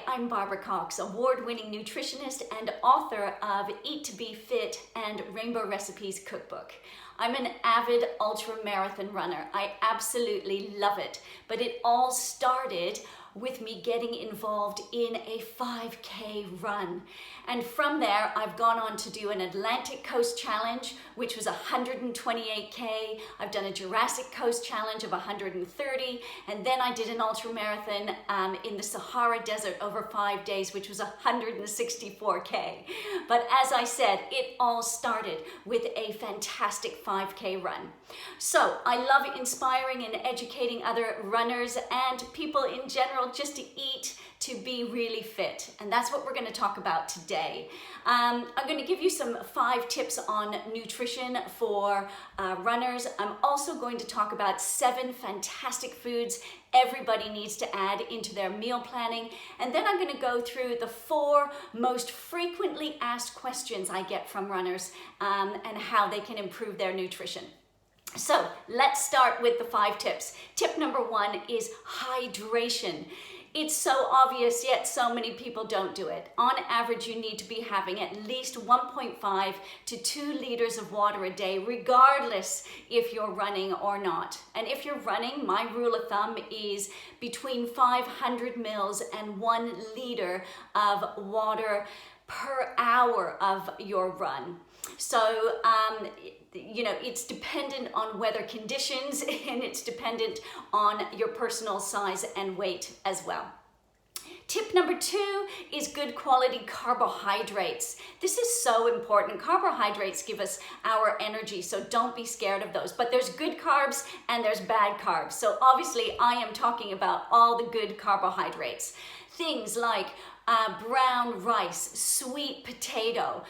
I'm Barbara Cox, award-winning nutritionist and author of Eat to Be Fit and Rainbow Recipes Cookbook. I'm an avid ultra-marathon runner. I absolutely love it, but it all started with me getting involved in a 5K run. And from there, I've gone on to do an Atlantic Coast Challenge, which was 128K. I've done a Jurassic Coast Challenge of 130, and then I did an ultra marathon in the Sahara Desert over 5 days, which was 164K. But as I said, it all started with a fantastic 5K run. So I love inspiring and educating other runners and people in general just to eat to be really fit, and that's what we're going to talk about today. I'm going to give you some 5 tips on nutrition for runners. I'm also going to talk about 7 fantastic foods everybody needs to add into their meal planning, and then I'm going to go through the 4 most frequently asked questions I get from runners and how they can improve their nutrition. So let's start with the 5 tips. Tip number 1 is hydration. It's so obvious, yet so many people don't do it. On average, you need to be having at least 1.5 to 2 liters of water a day, regardless if you're running or not. And if you're running, my rule of thumb is between 500 mils and 1 liter of water per hour of your run. So, it's dependent on weather conditions and it's dependent on your personal size and weight as well. Tip number 2 is good quality carbohydrates. This is so important. Carbohydrates give us our energy, so don't be scared of those. But there's good carbs and there's bad carbs. So obviously I am talking about all the good carbohydrates. Things like brown rice, sweet potato,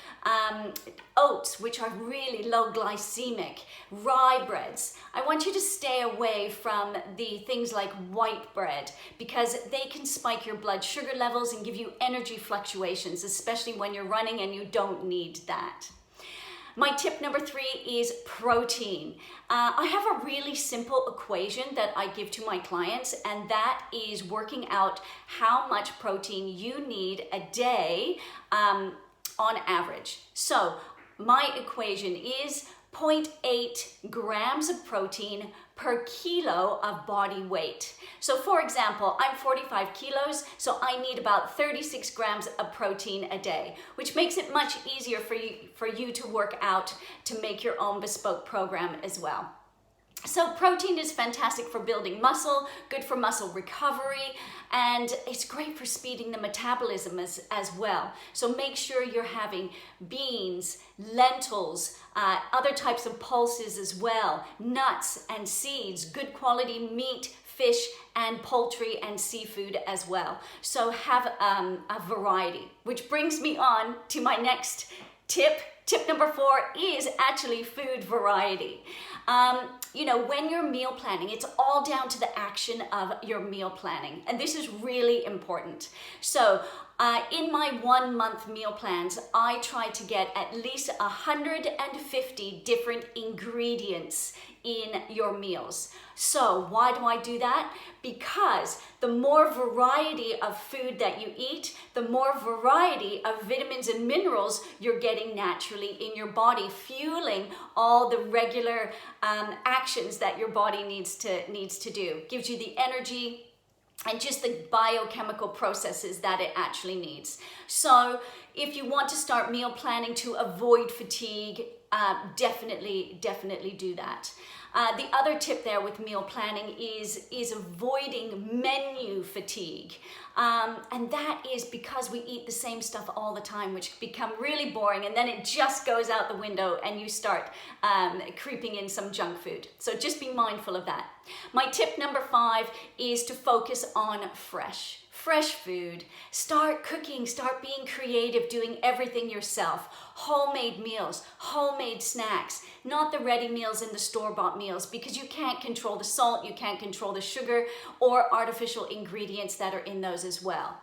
oats, which are really low glycemic, rye breads. I want you to stay away from the things like white bread because they can spike your blood sugar levels and give you energy fluctuations, especially when you're running and you don't need that. My tip number 3 is protein. I have a really simple equation that I give to my clients, and that is working out how much protein you need a day on average. So my equation is 0.8 grams of protein per kilo of body weight. So for example, I'm 45 kilos, so I need about 36 grams of protein a day, which makes it much easier for you to work out to make your own bespoke program as well. So protein is fantastic for building muscle, good for muscle recovery, and it's great for speeding the metabolism as well. So make sure you're having beans, lentils, other types of pulses as well, nuts and seeds, good quality meat, fish and poultry and seafood as well. So have a variety, which brings me on to my next tip. Tip number 4 is actually food variety. When you're meal planning, it's all down to the action of your meal planning. And this is really important. So in my 1-month meal plans, I try to get at least 150 different ingredients in your meals. So why do I do that? Because the more variety of food that you eat, the more variety of vitamins and minerals you're getting naturally in your body, fueling all the regular actions that your body needs to do. Gives you the energy and just the biochemical processes that it actually needs. So if you want to start meal planning to avoid fatigue, definitely do that. The other tip there with meal planning is avoiding menu fatigue. And that is because we eat the same stuff all the time, which become really boring, and then it just goes out the window and you start creeping in some junk food. So just be mindful of that. My tip number 5 is to focus on fresh food. Start cooking, start being creative, doing everything yourself. Homemade meals, homemade snacks, not the ready meals and the store-bought meals, because you can't control the salt, you can't control the sugar or artificial ingredients that are in those as well.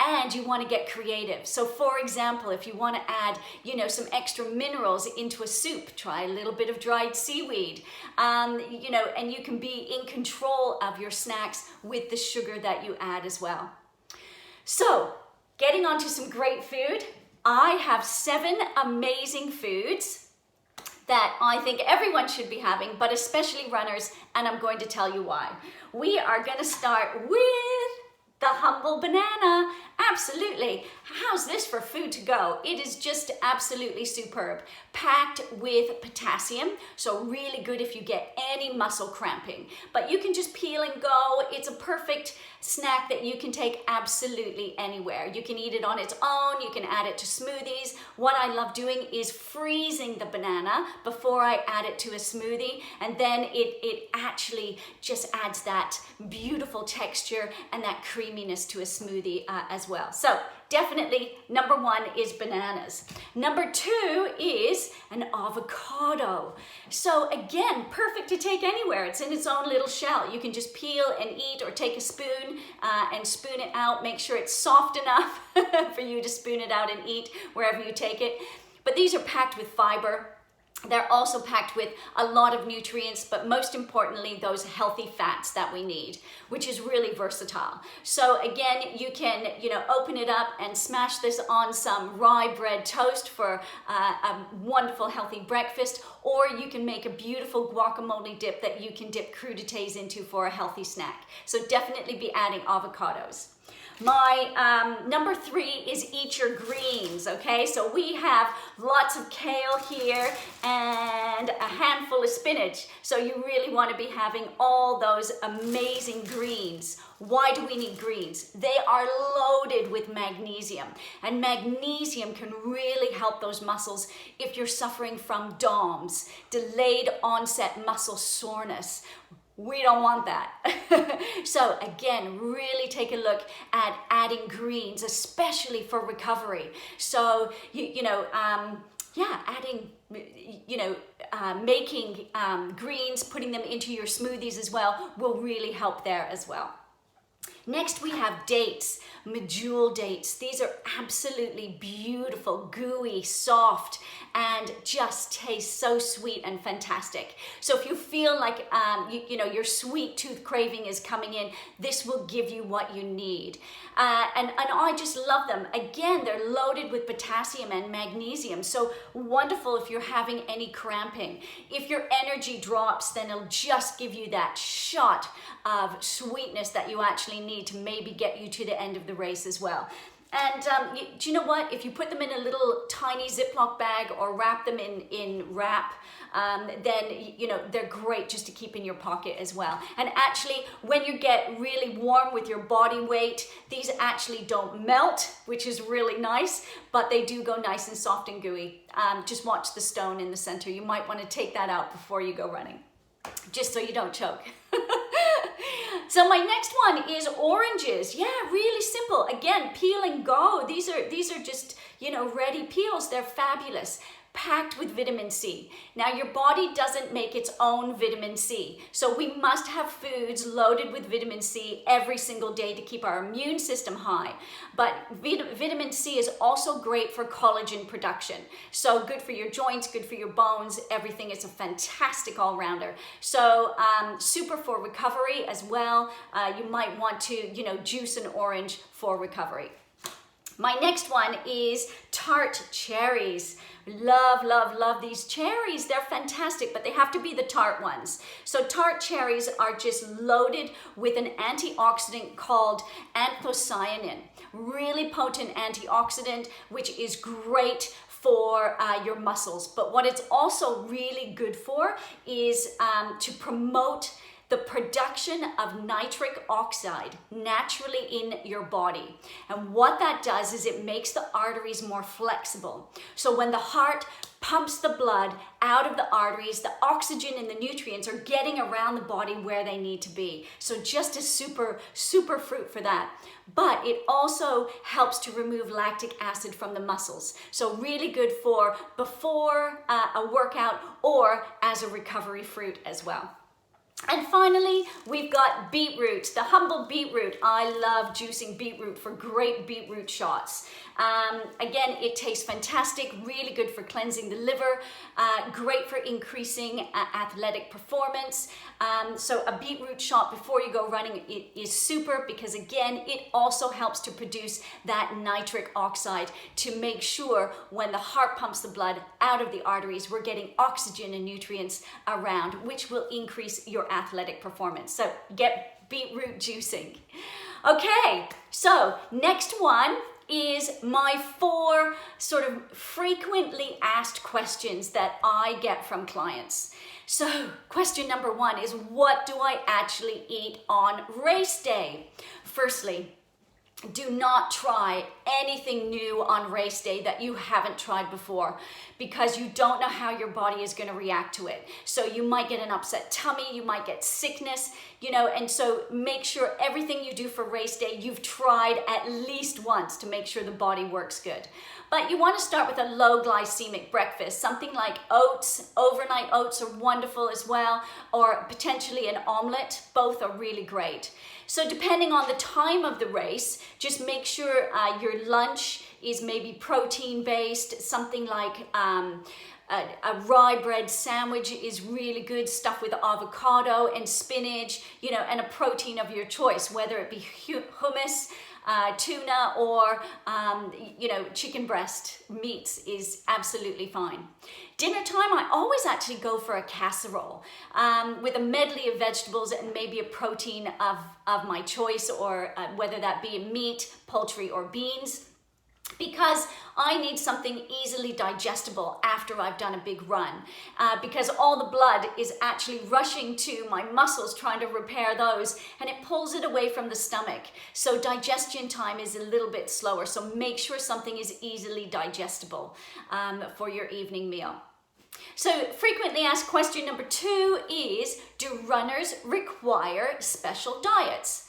And you want to get creative. So for example, if you want to add, some extra minerals into a soup, try a little bit of dried seaweed, and you can be in control of your snacks with the sugar that you add as well. So, getting on to some great food, I have 7 amazing foods that I think everyone should be having, but especially runners, and I'm going to tell you why. We are going to start with the humble banana. Absolutely. How's this for food to go? It is just absolutely superb. Packed with potassium, so really good if you get any muscle cramping. But you can just peel and go. It's a perfect snack that you can take absolutely anywhere. You can eat it on its own. You can add it to smoothies. What I love doing is freezing the banana before I add it to a smoothie, and then it actually just adds that beautiful texture and that creaminess to a smoothie as well. So definitely number 1 is bananas. Number 2 is an avocado. So again, perfect to take anywhere. It's in its own little shell. You can just peel and eat, or take a spoon and spoon it out. Make sure it's soft enough for you to spoon it out and eat wherever you take it. But these are packed with fiber. They're also packed with a lot of nutrients, but most importantly, those healthy fats that we need, which is really versatile. So again, you can, open it up and smash this on some rye bread toast for a wonderful healthy breakfast, or you can make a beautiful guacamole dip that you can dip crudités into for a healthy snack. So definitely be adding avocados. My number 3 is eat your greens, okay? So we have lots of kale here and a handful of spinach. So you really want to be having all those amazing greens. Why do we need greens? They are loaded with magnesium, and magnesium can really help those muscles if you're suffering from DOMS, delayed onset muscle soreness. We don't want that. So again, really take a look at adding greens, especially for recovery. So, adding, making greens, putting them into your smoothies as well will really help there as well. Next, we have dates, medjool dates. These are absolutely beautiful, gooey, soft, and just taste so sweet and fantastic. So if you feel like your sweet tooth craving is coming in, this will give you what you need. And I just love them. Again, they're loaded with potassium and magnesium, so wonderful if you're having any cramping. If your energy drops, then it'll just give you that shot of sweetness that you actually need to maybe get you to the end of the race as well. And do you know what? If you put them in a little tiny Ziploc bag or wrap them in wrap, then they're great just to keep in your pocket as well. And actually, when you get really warm with your body weight, these actually don't melt, which is really nice, but they do go nice and soft and gooey. Just watch the stone in the center. You might want to take that out before you go running, just so you don't choke. So my next one is oranges. Yeah, really simple. Again, peel and go. These are just, ready peels. They're fabulous. Packed with vitamin C. Now, your body doesn't make its own vitamin C, so we must have foods loaded with vitamin C every single day to keep our immune system high. But vitamin C is also great for collagen production, so good for your joints, good for your bones, everything. It's a fantastic all-rounder. So super for recovery as well. You might want to, juice an orange for recovery. My next one is tart cherries. Love, love, love these cherries. They're fantastic, but they have to be the tart ones. So tart cherries are just loaded with an antioxidant called anthocyanin. Really potent antioxidant, which is great for your muscles. But what it's also really good for is to promote the production of nitric oxide naturally in your body. And what that does is it makes the arteries more flexible. So when the heart pumps the blood out of the arteries, the oxygen and the nutrients are getting around the body where they need to be. So just a super, super fruit for that. But it also helps to remove lactic acid from the muscles. So really good for before a workout or as a recovery fruit as well. And finally, we've got beetroot, the humble beetroot. I love juicing beetroot for great beetroot shots. Again, it tastes fantastic, really good for cleansing the liver, great for increasing athletic performance. So a beetroot shot before you go running is super, because again, it also helps to produce that nitric oxide to make sure when the heart pumps the blood out of the arteries, we're getting oxygen and nutrients around, which will increase your athletic performance. So get beetroot juicing. Okay, so next one is my 4 sort of frequently asked questions that I get from clients. So question number 1 is, what do I actually eat on race day? Firstly, do not try anything new on race day that you haven't tried before, because you don't know how your body is going to react to it. So you might get an upset tummy, you might get sickness, and so make sure everything you do for race day, you've tried at least once to make sure the body works good. But you want to start with a low glycemic breakfast, something like oats. Overnight oats are wonderful as well, or potentially an omelet. Both are really great. So depending on the time of the race, just make sure your lunch is maybe protein based, something like a rye bread sandwich is really good, stuffed with avocado and spinach, and a protein of your choice, whether it be hummus, tuna, or chicken breast meats is absolutely fine. Dinner time, I always actually go for a casserole with a medley of vegetables and maybe a protein of my choice, or whether that be meat, poultry, or beans, because I need something easily digestible after I've done a big run, because all the blood is actually rushing to my muscles trying to repair those, and it pulls it away from the stomach. So digestion time is a little bit slower. So make sure something is easily digestible for your evening meal. So frequently asked question number 2 is, do runners require special diets?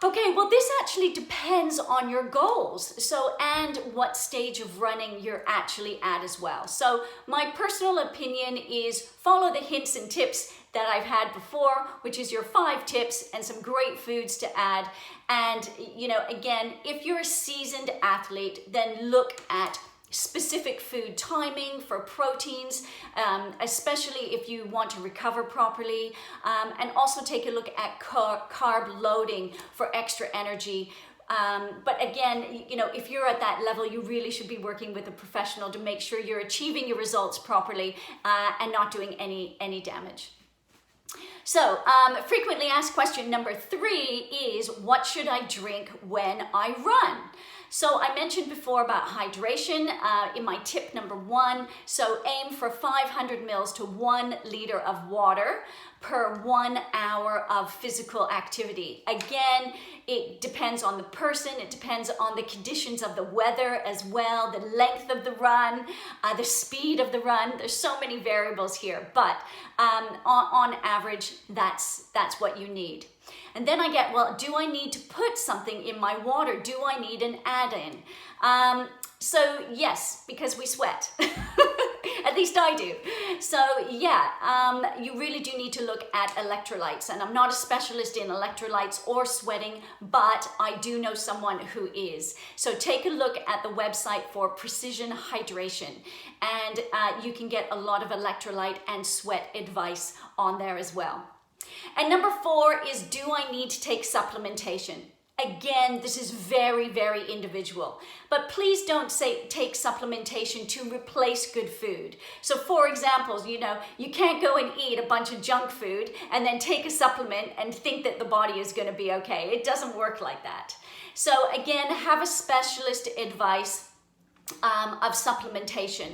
Okay, well, this actually depends on your goals, and what stage of running you're actually at as well. So my personal opinion is follow the hints and tips that I've had before, which is your 5 tips and some great foods to add. And, again, if you're a seasoned athlete, then look at specific food timing for proteins, especially if you want to recover properly, and also take a look at carb loading for extra energy. But again, if you're at that level, you really should be working with a professional to make sure you're achieving your results properly and not doing any damage. So frequently asked question number 3 is, what should I drink when I run? So I mentioned before about hydration in my tip number 1. So aim for 500 mils to 1 liter of water per 1 hour of physical activity. Again, it depends on the person, it depends on the conditions of the weather as well, the length of the run, the speed of the run. There's so many variables here, but on average, that's what you need. And then I get, well, do I need to put something in my water? Do I need an add-in? So yes, because we sweat. At least I do. So yeah, you really do need to look at electrolytes. And I'm not a specialist in electrolytes or sweating, but I do know someone who is. So take a look at the website for Precision Hydration, and you can get a lot of electrolyte and sweat advice on there as well. And number 4 is, do I need to take supplementation? Again, this is very, very individual, but please don't take supplementation to replace good food. So for example, you can't go and eat a bunch of junk food and then take a supplement and think that the body is going to be okay. It doesn't work like that. So again, have a specialist advice of supplementation,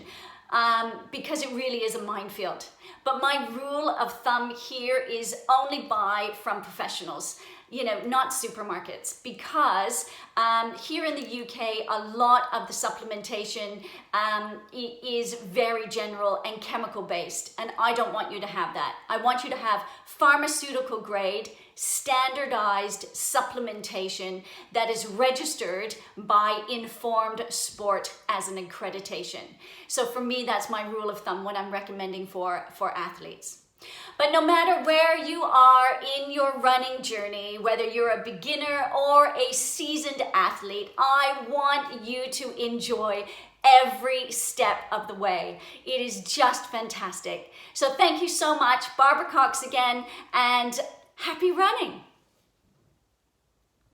because it really is a minefield. But my rule of thumb here is only buy from professionals, not supermarkets, because here in the UK, a lot of the supplementation is very general and chemical based, and I don't want you to have that. I want you to have pharmaceutical grade, standardized supplementation that is registered by Informed Sport as an accreditation. So for me, that's my rule of thumb when I'm recommending for athletes. But no matter where you are in your running journey, whether you're a beginner or a seasoned athlete, I want you to enjoy every step of the way. It is just fantastic. So thank you so much. Barbara Cox again, and happy running.